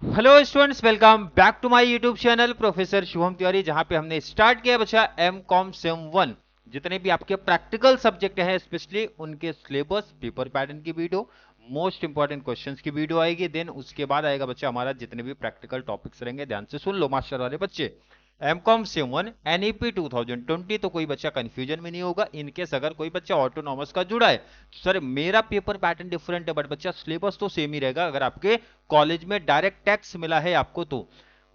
Hello students, welcome back to my YouTube channel professor Shubham Tiwari, जहां पे हमने स्टार्ट किया बच्चा एम कॉम सेम 1। जितने भी आपके प्रैक्टिकल सब्जेक्ट हैं स्पेशली उनके सिलेबस पेपर पैटर्न की वीडियो, मोस्ट इंपॉर्टेंट क्वेश्चंस की वीडियो आएगी। देन उसके बाद आएगा बच्चा हमारा जितने भी प्रैक्टिकल टॉपिक्स रहेंगे। ध्यान से सुन लो मास्टर वाले बच्चे। एमकॉम सेम 1 एनईपी 2020, तो कोई बच्चा कंफ्यूजन में नहीं होगा। इनकेस अगर कोई बच्चा ऑटोनॉमस का जुड़ा है तो सर मेरा पेपर पैटर्न डिफरेंट है, बट बच्चा सिलेबस तो सेम ही रहेगा। अगर आपके कॉलेज में डायरेक्ट टैक्स मिला है आपको तो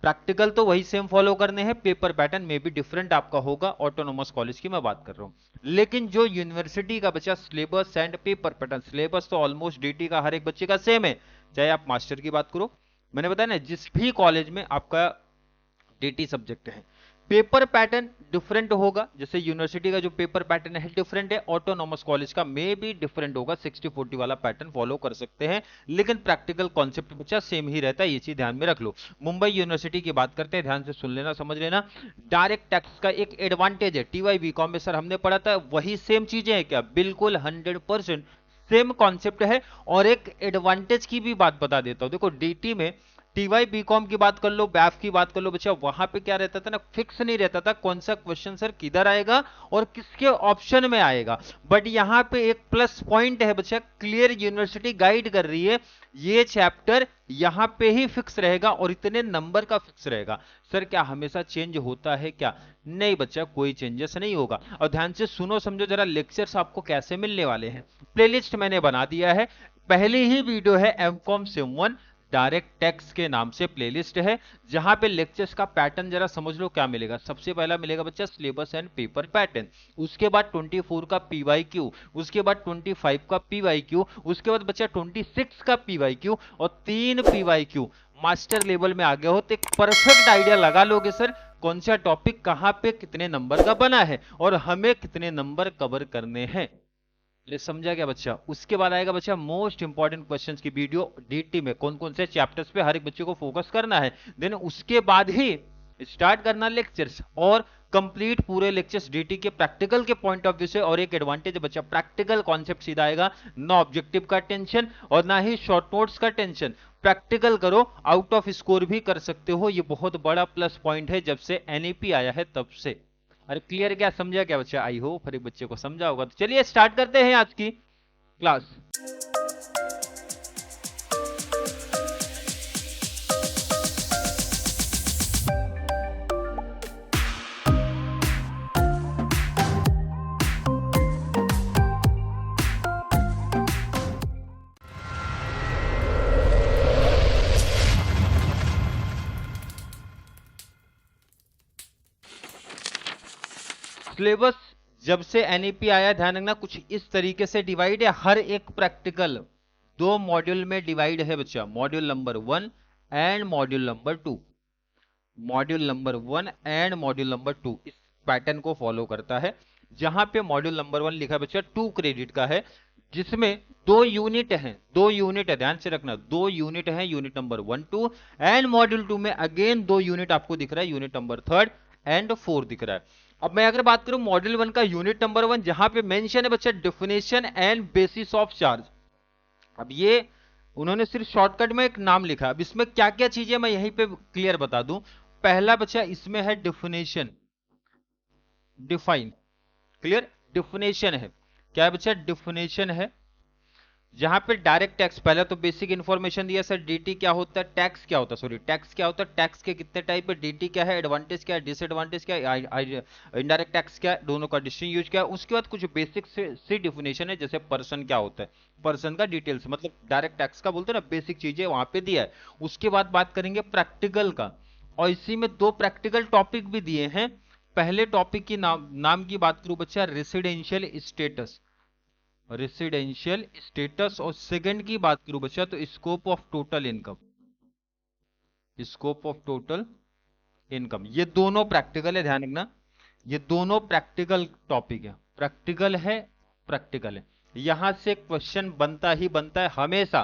प्रैक्टिकल तो वही सेम फॉलो करने हैं, पेपर पैटर्न में भी डिफरेंट आपका होगा। ऑटोनोमस कॉलेज की मैं बात कर रहा हूं, लेकिन जो यूनिवर्सिटी का बच्चा syllabus and paper pattern, syllabus तो ऑलमोस्ट डीटी का हर एक बच्चे का सेम है। चाहे आप मास्टर की बात करो, मैंने बताया ना जिस भी कॉलेज में आपका डीटी सब्जेक्ट है, पेपर पैटर्न डिफरेंट होगा। जैसे यूनिवर्सिटी का जो पेपर पैटर्न है डिफरेंट है, ऑटोनॉमस कॉलेज का मे भी डिफरेंट होगा। 60-40 वाला पैटर्न फॉलो कर सकते हैं, लेकिन प्रैक्टिकल कॉन्सेप्ट बच्चा सेम ही रहता है। ये चीज ध्यान में रख लो। मुंबई यूनिवर्सिटी की बात करते हैं, ध्यान से सुन लेना, समझ लेना। डायरेक्ट टैक्स का एक एडवांटेज है, टीवाई बीकॉम में सर हमने पढ़ा था, वही सेम चीजें हैं क्या? बिल्कुल 100% सेम कॉन्सेप्ट है। और एक एडवांटेज की भी बात बता देता हूं, देखो डीटी में टीवाई बीकॉम की बात कर लो, बैफ की बात कर लो बच्चा, वहां पे क्या रहता था ना, फिक्स नहीं रहता था कौन सा क्वेश्चन सर किधर आएगा और किसके ऑप्शन में आएगा। बट यहां पे एक प्लस पॉइंट है बच्चा, क्लियर यूनिवर्सिटी गाइड कर रही है ये चैप्टर यहां पे ही फिक्स रहेगा और इतने नंबर का फिक्स रहेगा। सर क्या हमेशा चेंज होता है क्या? नहीं बच्चा, कोई चेंजेस नहीं होगा। और ध्यान से सुनो समझो जरा, लेक्चर्स आपको कैसे मिलने वाले हैं। प्लेलिस्ट मैंने बना दिया है, पहली ही वीडियो है एमकॉम सिम 1 डायरेक्ट टैक्स के नाम से प्लेलिस्ट है, जहां पे लेक्चर्स का पैटर्न जरा समझ लो क्या मिलेगा। सबसे पहला मिलेगा बच्चा सिलेबस एंड पेपर पैटर्न, उसके बाद 24 का पीवाईक्यू, उसके बाद 25 का पीवाईक्यू, उसके बाद बच्चा 26 का पीवाईक्यू और 3 पीवाईक्यू। मास्टर लेवल में आ गए हो तो एक परफेक्ट आइडिया लगा लोगे सर कौन सा टॉपिक कहां पे कितने नंबर का बना है और हमें कितने नंबर कवर करने हैं। समझा क्या बच्चा? उसके बाद आएगा बच्चा मोस्ट इंपॉर्टेंट क्वेश्चंस की वीडियो, डीटी में कौन कौन से चैप्टर्स पे हर एक बच्चे को फोकस करना है। देन उसके बाद ही स्टार्ट करना लेक्चर्स, और कंप्लीट पूरे लेक्चर्स डीटी के प्रैक्टिकल के पॉइंट ऑफ व्यू से। और एक एडवांटेज है बच्चा, प्रैक्टिकल कॉन्सेप्ट सीधा आएगा, ना ऑब्जेक्टिव का टेंशन और ना ही शॉर्ट नोट्स का टेंशन। प्रैक्टिकल करो, आउट ऑफ स्कोर भी कर सकते हो, ये बहुत बड़ा प्लस पॉइंट है जब से एनईपी आया है तब से। अरे क्लियर क्या? समझा क्या बच्चा? आई होप हर एक बच्चे को समझा होगा। तो चलिए स्टार्ट करते हैं आज की क्लास। सिलेबस जब से एनईपी आया, ध्यान रखना कुछ इस तरीके से डिवाइड है। हर एक प्रैक्टिकल 2 मॉड्यूल में डिवाइड है बच्चा, module number 1 and module number 2। Module number 1 and module number 2 इस पैटर्न को फॉलो करता है, जहां पे मॉड्यूल नंबर 1 लिखा है बच्चा 2 क्रेडिट का है, जिसमें 2 यूनिट हैं। 2 यूनिट है, ध्यान से रखना, 2 यूनिट है, यूनिट नंबर 1 2। एंड मॉड्यूल 2 में अगेन 2 यूनिट आपको दिख रहा है, यूनिट नंबर 3 एंड 4 दिख रहा है। अब मैं अगर बात करूं मॉड्यूल 1 का यूनिट नंबर 1, जहां पे मेंशन है बच्चा definition and bases of charge. अब ये उन्होंने सिर्फ शॉर्टकट में एक नाम लिखा, अब इसमें क्या क्या चीजें मैं यहीं पे क्लियर बता दूं। पहला बच्चा इसमें है डिफिनेशन, डिफाइन, क्लियर, डिफिनेशन है। क्या है बच्चा? डिफिनेशन है, जहां पे डायरेक्ट टैक्स, पहले तो बेसिक इंफॉर्मेशन दिया सर, डीटी क्या होता है, टैक्स क्या होता है, सॉरी टैक्स क्या होता है, टैक्स के कितने टाइप है, डीटी क्या है, एडवांटेज क्या है, डिसएडवांटेज क्या है, इनडायरेक्ट टैक्स क्या है, दोनों का डिस्टिंग यूज क्या है। उसके बाद कुछ बेसिक से डिफिनेशन है, जैसे पर्सन क्या होता है, पर्सन का डिटेल्स, मतलब डायरेक्ट टैक्स का बोलते हैं ना, बेसिक चीजें वहां पे दिया है। उसके बाद बात करेंगे प्रैक्टिकल का, और इसी में 2 प्रैक्टिकल टॉपिक भी दिए हैं। पहले टॉपिक की नाम की बात करूं बच्चा, रेसिडेंशियल स्टेटस, रेसिडेंशियल स्टेटस, और सेकंड की बात करूं बच्चा तो scope of total income, scope of total income. ये दोनों प्रैक्टिकल है, ध्यान रखना, ये दोनों प्रैक्टिकल टॉपिक है, प्रैक्टिकल है, प्रैक्टिकल है। यहां से क्वेश्चन बनता ही बनता है हमेशा,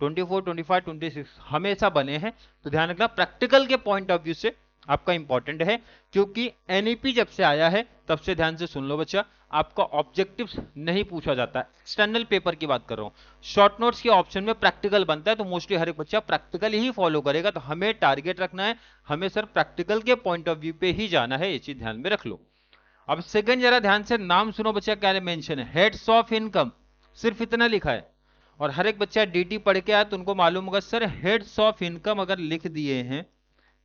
24 25 26 हमेशा बने हैं। तो ध्यान रखना प्रैक्टिकल के पॉइंट ऑफ व्यू से आपका इंपॉर्टेंट है, क्योंकि एनईपी जब से आया है तब से, ध्यान से सुन लो बच्चा, आपका ऑब्जेक्टिव्स नहीं पूछा जाता। एक्सटर्नल पेपर की बात कर रहा हूं। शॉर्ट नोट्स के ऑप्शन में प्रैक्टिकल बनता है, तो मोस्टली हर एक बच्चा प्रैक्टिकल ही फॉलो करेगा। तो हमें टारगेट रखना है, हमें सर प्रैक्टिकल के पॉइंट ऑफ व्यू पे ही जाना है, ये चीज ध्यान में रख लो। अब सेकंड जरा ध्यान से नाम सुनो बच्चा, क्या मेंशन है, हेड्स ऑफ इनकम, सिर्फ इतना लिखा है। और हर एक बच्चा डीटी पढ़ के आया तो उनको मालूम होगा सर हेड्स ऑफ इनकम अगर लिख दिए हैं,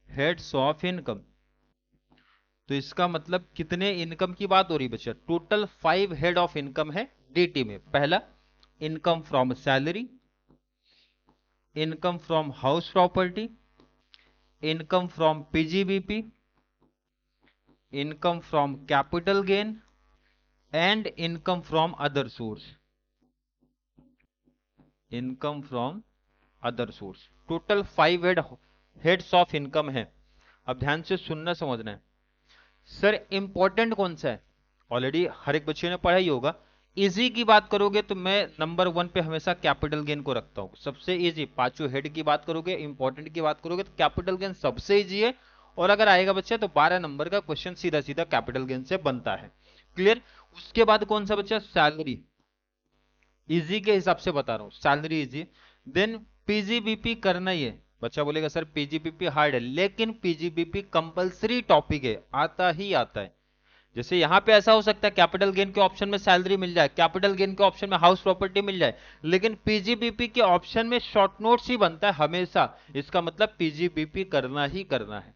हेड्स ऑफ इनकम, तो इसका मतलब कितने इनकम की बात हो रही बच्चा, टोटल 5 हेड ऑफ इनकम है डीटी में। पहला income from salary, income from house property, income from PGBP, income from capital gain and income from other source, income from other source. Total 5 heads of income है। अब ध्यान से सुनना समझना है। सर इंपॉर्टेंट कौन सा है, ऑलरेडी हर एक बच्चे ने पढ़ा ही होगा। इजी की बात करोगे तो मैं नंबर 1 पे हमेशा कैपिटल गेन को रखता हूं, सबसे इजी। पांचों हेड की बात करोगे, इंपॉर्टेंट की बात करोगे तो कैपिटल गेन सबसे इजी है। और अगर आएगा बच्चा तो 12 नंबर का क्वेश्चन सीधा सीधा कैपिटल गेन से बनता है। क्लियर। उसके बाद कौन सा बच्चा, सैलरी, इजी के हिसाब से बता रहा हूं, सैलरी इजी। देन पीजीबीपी करना ही है। बच्चा बोलेगा सर पीजीबीपी हार्ड है, लेकिन पीजीबीपी कंपलसरी टॉपिक है, आता ही आता है। जैसे यहां पे ऐसा हो सकता है कैपिटल गेन के ऑप्शन में सैलरी मिल जाए, कैपिटल गेन के ऑप्शन में हाउस प्रॉपर्टी मिल जाए, लेकिन पीजीबीपी के ऑप्शन में शॉर्ट नोट्स ही बनता है हमेशा। इसका मतलब पीजीबीपी करना ही करना है।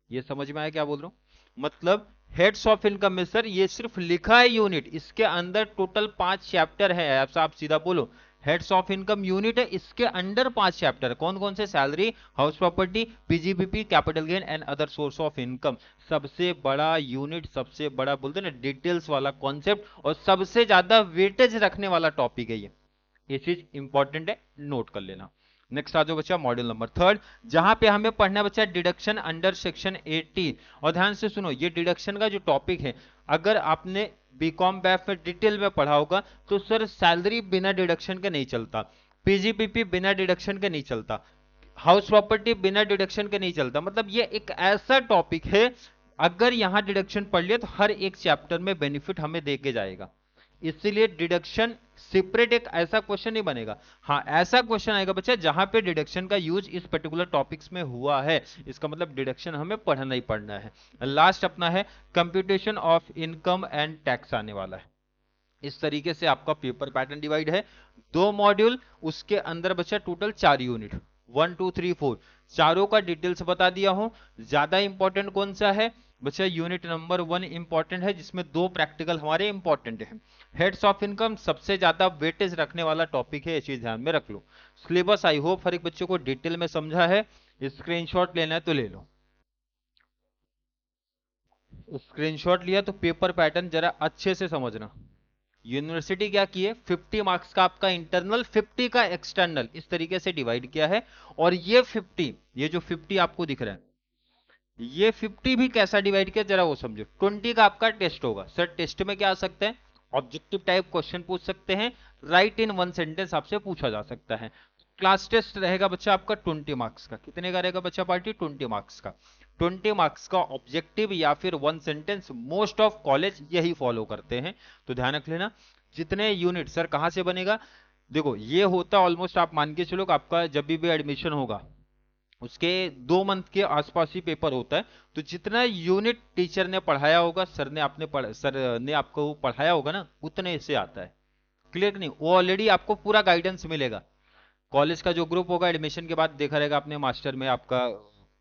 ये समझ में आया क्या बोल रहा हूं, मतलब हेड्स ऑफ इनकम में सर ये सिर्फ लिखा है यूनिट, इसके अंदर टोटल 5 चैप्टर है। आप सीधा बोलो हेड्स ऑफ इनकम यूनिट है, इसके अंडर 5 चैप्टर, कौन कौन से, salary, house property, PGBP, capital gain and other source of income. सबसे बड़ा यूनिट, सबसे बड़ा बोलते ना डिटेल्स वाला कॉन्सेप्ट, और सबसे ज्यादा वेटेज रखने वाला टॉपिक है ये चीज इंपॉर्टेंट है, नोट कर लेना। नेक्स्ट आ जाओ बच्चा मॉड्यूल नंबर 3, जहां पे हमें पढ़ना बच्चा डिडक्शन अंडर सेक्शन 80। और ध्यान से सुनो, ये डिडक्शन का जो टॉपिक है, अगर आपने बीकॉम बैफ में डिटेल में पढ़ा होगा तो सर सैलरी बिना डिडक्शन के नहीं चलता, पीजीपीपी बिना डिडक्शन के नहीं चलता, हाउस प्रॉपर्टी बिना डिडक्शन के नहीं चलता। मतलब ये एक ऐसा टॉपिक है, अगर यहां डिडक्शन पढ़ लिया तो हर एक चैप्टर में बेनिफिट हमें दे के जाएगा। इसीलिए डिडक्शन सेपरेट एक ऐसा क्वेश्चन नहीं बनेगा। हाँ ऐसा क्वेश्चन आएगा बच्चा जहां पे डिडक्शन का यूज इस पर्टिकुलर टॉपिक्स में हुआ है, इसका मतलब डिडक्शन हमें पढ़ना ही पढ़ना है। लास्ट अपना है computation of income and tax आने वाला है। इस तरीके से आपका पेपर पैटर्न डिवाइड है, 2 मॉड्यूल, उसके अंदर बच्चा टोटल 4 यूनिट, 1 2 3 4, चारों का डिटेल्स बता दिया हूं। ज्यादा इंपॉर्टेंट कौन सा है बच्चा, यूनिट नंबर 1 इंपॉर्टेंट है, जिसमें 2 प्रैक्टिकल हमारे इंपॉर्टेंट है। हेड्स ऑफ इनकम सबसे ज्यादा वेटेज रखने वाला टॉपिक है, ये चीज ध्यान में रख लो। सिलेबस आई होप हर एक बच्चे को डिटेल में समझा है। स्क्रीनशॉट लेना है तो ले लो, स्क्रीनशॉट लिया तो पेपर पैटर्न जरा अच्छे से समझना। यूनिवर्सिटी क्या की है, 50 मार्क्स का आपका इंटरनल, 50 का एक्सटर्नल, इस तरीके से डिवाइड किया है। और ये 50, ये जो 50 आपको दिख रहा है, ये 50 भी कैसा डिवाइड किया जरा वो समझो। 20 का आपका टेस्ट होगा, सर टेस्ट में क्या आ सकता है, ऑब्जेक्टिव टाइप क्वेश्चन पूछ सकते हैं, राइट इन 1 सेंटेंस आपसे पूछा जा सकता है। क्लास टेस्ट रहेगा बच्चा आपका 20 मार्क्स का, कितने का रहेगा बच्चा पार्टी, 20 मार्क्स का। 20 मार्क्स का ऑब्जेक्टिव या फिर 1 सेंटेंस, मोस्ट ऑफ कॉलेज यही फॉलो करते हैं, तो ध्यान रख लेना। जितने यूनिट सर कहां से बनेगा, देखो ये होता ऑलमोस्ट, आप मान के चलो आपका जब भी एडमिशन होगा उसके 2 मंथ के आसपास ही पेपर होता है। तो जितना यूनिट टीचर ने पढ़ाया होगा, सर ने आपको पढ़ाया होगा ना, उतने से आता है। क्लियर नहीं, वो ऑलरेडी आपको पूरा गाइडेंस मिलेगा। कॉलेज का जो ग्रुप होगा एडमिशन के बाद, देखा रहेगा आपने मास्टर में, आपका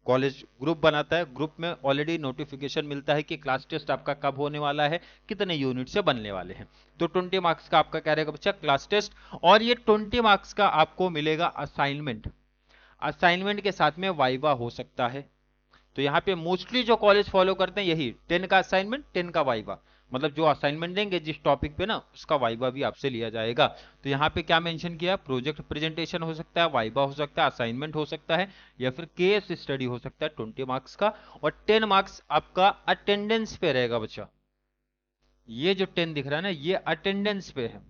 कॉलेज ग्रुप बनाता है, ग्रुप में ऑलरेडी नोटिफिकेशन मिलता है कि क्लास टेस्ट आपका कब होने वाला है, कितने यूनिट से बनने वाले हैं। तो 20 मार्क्स का आपका क्या रहेगा बच्चा, क्लास टेस्ट। और ये 20 मार्क्स का आपको मिलेगा असाइनमेंट, असाइनमेंट के साथ में वाइवा हो सकता है। तो यहाँ पे मोस्टली जो कॉलेज फॉलो करते हैं यही, 10 का असाइनमेंट 10 का वाइवा, मतलब जो असाइनमेंट देंगे जिस टॉपिक पे ना, उसका वाइवा भी आपसे लिया जाएगा। तो यहाँ पे क्या मेंशन किया, प्रोजेक्ट प्रेजेंटेशन हो सकता है, वाइवा हो सकता है, असाइनमेंट हो सकता है, या फिर केस स्टडी हो सकता है 20 मार्क्स का। और 10 मार्क्स आपका अटेंडेंस पे रहेगा बच्चा। ये जो 10 दिख रहा है ना, ये अटेंडेंस पे है,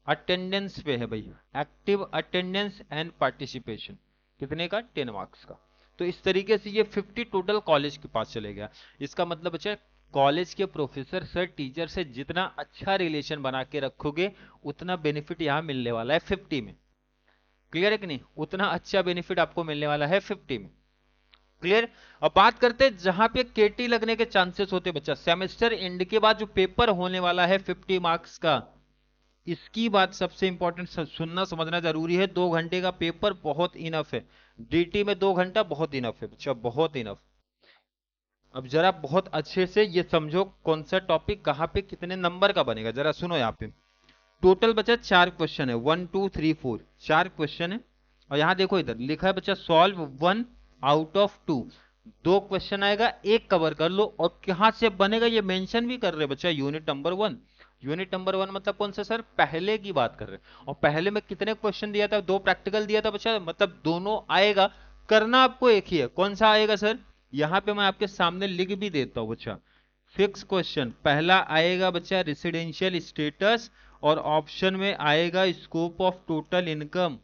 अटेंडेंस पे है भाई, एक्टिव अटेंडेंस एंड पार्टिसिपेशन, कितने का, 10 मार्क्स का। तो इस तरीके से ये 50 टोटल कॉलेज के पास चले गया। इसका मतलब बच्चा कॉलेज के प्रोफेसर सर टीचर से जितना अच्छा रिलेशन बना के रखोगे उतना बेनिफिट यहां मिलने वाला है 50 में। क्लियर है कि नहीं? उतना अच्छा बेनिफिट आपको मिलने वाला है 50 में। क्लियर? अब बात करते हैं जहां पे केटी लगने के चांसेस होते बच्चा, सेमेस्टर एंड के बाद जो पेपर होने वाला है 50 मार्क्स का, इसकी बात सबसे इंपॉर्टेंट सुनना समझना जरूरी है। 2 घंटे का पेपर बहुत इनफ है, डीटी में 2 घंटा बहुत इनफ है बच्चा, बहुत इनफ। अब जरा बहुत अच्छे से ये समझो कौन सा टॉपिक कहां पे कितने नंबर का बनेगा, जरा सुनो। यहाँ पे टोटल बच्चा 4 क्वेश्चन है, 1 2 3 4, 4 क्वेश्चन है। और यहां देखो इधर लिखा है बच्चा सॉल्व 1 आउट ऑफ 2। 2 क्वेश्चन आएगा, एक कवर कर लो। और कहां से बनेगा ये मेंशन भी कर रहे बच्चा, यूनिट नंबर 1। यूनिट नंबर 1 मतलब कौन सा सर? पहले की बात कर रहे हैं। और पहले में कितने क्वेश्चन दिया था? 2 प्रैक्टिकल दिया था बच्चा, मतलब दोनों आएगा। करना आपको एक ही है, कौन सा आएगा सर? यहां पे मैं आपके सामने लिख भी देता हूं बच्चा। फिक्स क्वेश्चन पहला आएगा बच्चा रेसिडेंशियल स्टेटस, और ऑप्शन में आएगा स्कोप ऑफ टोटल इनकम।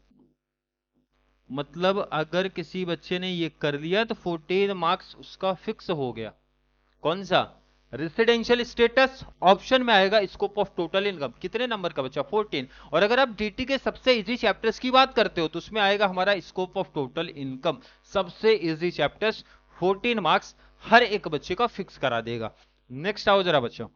मतलब अगर किसी बच्चे ने ये कर लिया तो 14 मार्क्स उसका फिक्स हो गया। कौन सा? Residential status. ऑप्शन में आएगा स्कोप ऑफ टोटल इनकम। कितने नंबर का बच्चा? 14। और अगर आप डीटी के सबसे इजी चैप्टर्स की बात करते हो तो उसमें आएगा हमारा स्कोप ऑफ टोटल इनकम। सबसे इजी चैप्टर्स, 14 मार्क्स हर एक बच्चे का फिक्स करा देगा। नेक्स्ट आओ जरा बच्चों,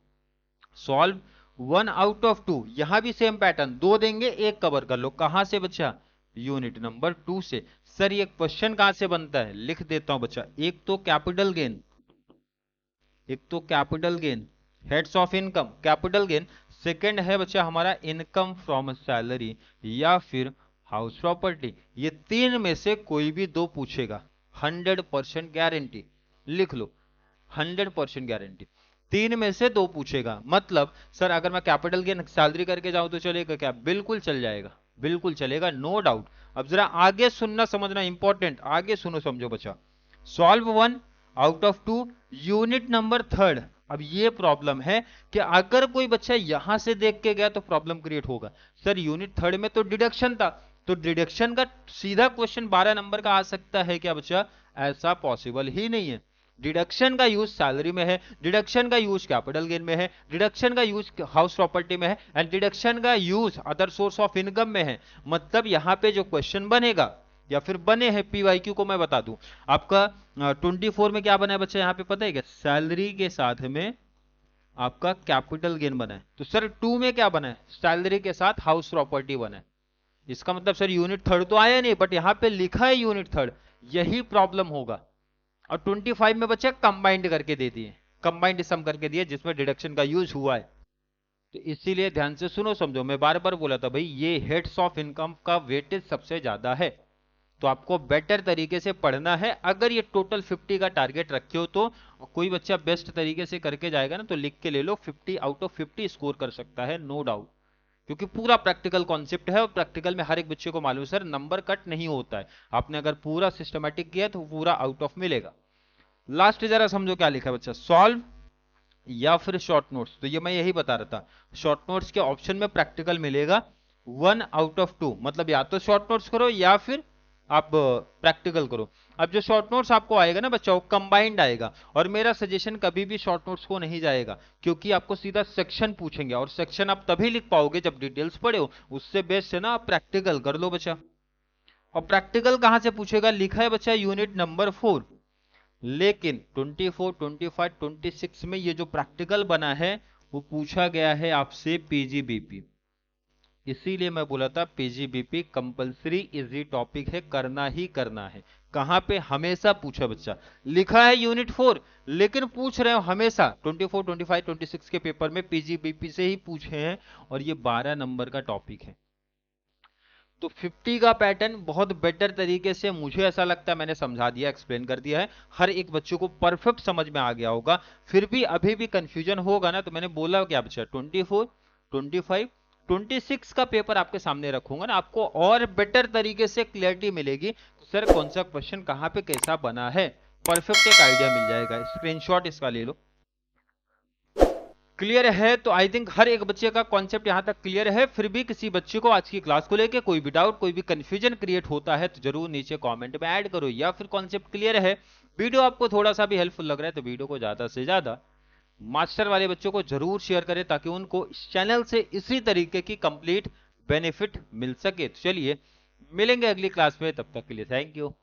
सॉल्व 1 आउट ऑफ 2। यहां भी सेम पैटर्न, 2 देंगे, एक कवर कर लो। कहां से बच्चा? यूनिट नंबर 2 से। सर ये क्वेश्चन कहां से बनता है? लिख देता हूं बच्चा। एक तो कैपिटल गेन, एक तो capital gain, heads of income capital gain. Second है बच्चा हमारा इनकम फ्रॉम सैलरी या फिर हाउस प्रॉपर्टी। ये 3 में से कोई भी 2 पूछेगा, 100% गारंटी। लिख लो, 100% गारंटी। 3 में से 2 पूछेगा। मतलब सर अगर मैं कैपिटल गेन सैलरी करके जाऊं तो चलेगा क्या? बिल्कुल चल जाएगा, बिल्कुल चलेगा, नो डाउट। अब जरा आगे सुनना समझना इंपॉर्टेंट, आगे सुनो समझो बच्चा। Solve 1 out of 2 unit number 3। अब ये प्रॉब्लम है कि अगर कोई बच्चा यहां से देख के गया तो प्रॉब्लम क्रिएट होगा। सर यूनिट 3 में तो डिडक्शन था, तो डिडक्शन का सीधा क्वेश्चन 12 नंबर का आ सकता है क्या बच्चा? ऐसा पॉसिबल ही नहीं है। डिडक्शन का यूज सैलरी में है, डिडक्शन का यूज कैपिटल गेन में है, डिडक्शन का यूज हाउस प्रॉपर्टी में है, एंड डिडक्शन का use other source of income में है। मतलब यहां पे जो क्वेश्चन बनेगा या फिर बने हैं पीवाईक्यू को मैं बता दूं आपका 24 में क्या बना है बच्चा? यहां पे पता है क्या? सैलरी के साथ में आपका कैपिटल गेन बना है। तो सर 2 में क्या बना है? सैलरी के साथ हाउस प्रॉपर्टी बना है। इसका मतलब सर यूनिट 3 तो आया नहीं, बट यहां पे लिखा है यूनिट 3। यही प्रॉब्लम होगा। और 25 में बच्चे कंबाइंड करके दे दिए, कंबाइंड सम करके दिए जिसमें डिडक्शन का यूज हुआ है। तो इसीलिए ध्यान से सुनो समझो, मैं बार बार बोला था भाई ये हेड्स ऑफ इनकम का वेटेज सबसे ज्यादा है, तो आपको बेटर तरीके से पढ़ना है। अगर ये टोटल 50 का टारगेट रखे हो तो कोई बच्चा बेस्ट तरीके से करके जाएगा ना तो लिख के ले लो, 50 आउट ऑफ 50 स्कोर कर सकता है, नो डाउट। क्योंकि पूरा प्रैक्टिकल कॉन्सेप्ट है और प्रैक्टिकल में हर एक बच्चे को मालूम है सर नंबर कट नहीं होता है। आपने अगर पूरा सिस्टमैटिक किया तो पूरा आउट ऑफ मिलेगा। लास्ट जरा समझो क्या लिखा है बच्चा, सॉल्व या फिर शॉर्ट नोट्स। तो ये मैं यही बता रहा था, शॉर्ट नोट्स के ऑप्शन में प्रैक्टिकल मिलेगा 1 आउट ऑफ 2। मतलब या तो शॉर्ट नोट्स करो या फिर आप प्रैक्टिकल करो। अब जो शॉर्ट नोट्स आपको आएगा ना बच्चा वो कंबाइंड आएगा, और मेरा सजेशन कभी भी शॉर्ट नोट्स को नहीं जाएगा, क्योंकि आपको सीधा सेक्शन पूछेंगे और सेक्शन आप तभी लिख पाओगे जब डिटेल्स पढ़े हो। उससे बेस्ट है ना आप प्रैक्टिकल कर लो बच्चा। और प्रैक्टिकल कहां से पूछेगा? लिखा है बच्चा यूनिट नंबर 4। लेकिन 24, 25, 26 में ये जो प्रैक्टिकल बना है वो पूछा गया है आपसे पीजीबीपी। इसीलिए मैं बोला था पीजीबीपी कंपलसरी इजी टॉपिक है, करना ही करना है। कहां पे? हमेशा पूछा बच्चा। लिखा है यूनिट 4 लेकिन पूछ रहे हो हमेशा 24, 25, 26 के पेपर में पीजीबीपी से ही पूछे हैं, और ये 12 नंबर का टॉपिक है। तो 50 का पैटर्न बहुत बेटर तरीके से मुझे ऐसा लगता है मैंने समझा दिया, एक्सप्लेन कर दिया है, हर एक बच्चे को परफेक्ट समझ में आ गया होगा। फिर भी अभी भी कंफ्यूजन होगा ना तो मैंने बोला क्या बच्चा, 24, 25, 26 का पेपर आपके सामने रखूंगा ना, आपको और बेटर तरीके से क्लियरिटी मिलेगी सर कौन सा क्वेश्चन कहां पे कैसा बना है। परफेक्ट एक आइडिया मिल जाएगा, स्क्रीनशॉट इसका ले लो। क्लियर है? तो आई थिंक हर एक बच्चे का कॉन्सेप्ट यहां तक क्लियर है। फिर भी किसी बच्चे को आज की क्लास को लेके कोई भी डाउट, कोई भी कंफ्यूजन क्रिएट होता है तो जरूर नीचे कमेंट में ऐड करो, या फिर कॉन्सेप्ट क्लियर है, वीडियो आपको थोड़ा सा भी हेल्पफुल लग रहा है तो वीडियो को ज्यादा से ज्यादा मास्टर वाले बच्चों को जरूर शेयर करें ताकि उनको इस चैनल से इसी तरीके की कंप्लीट बेनिफिट मिल सके। तो चलिए मिलेंगे अगली क्लास में, तब तक के लिए थैंक यू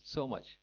सो मच।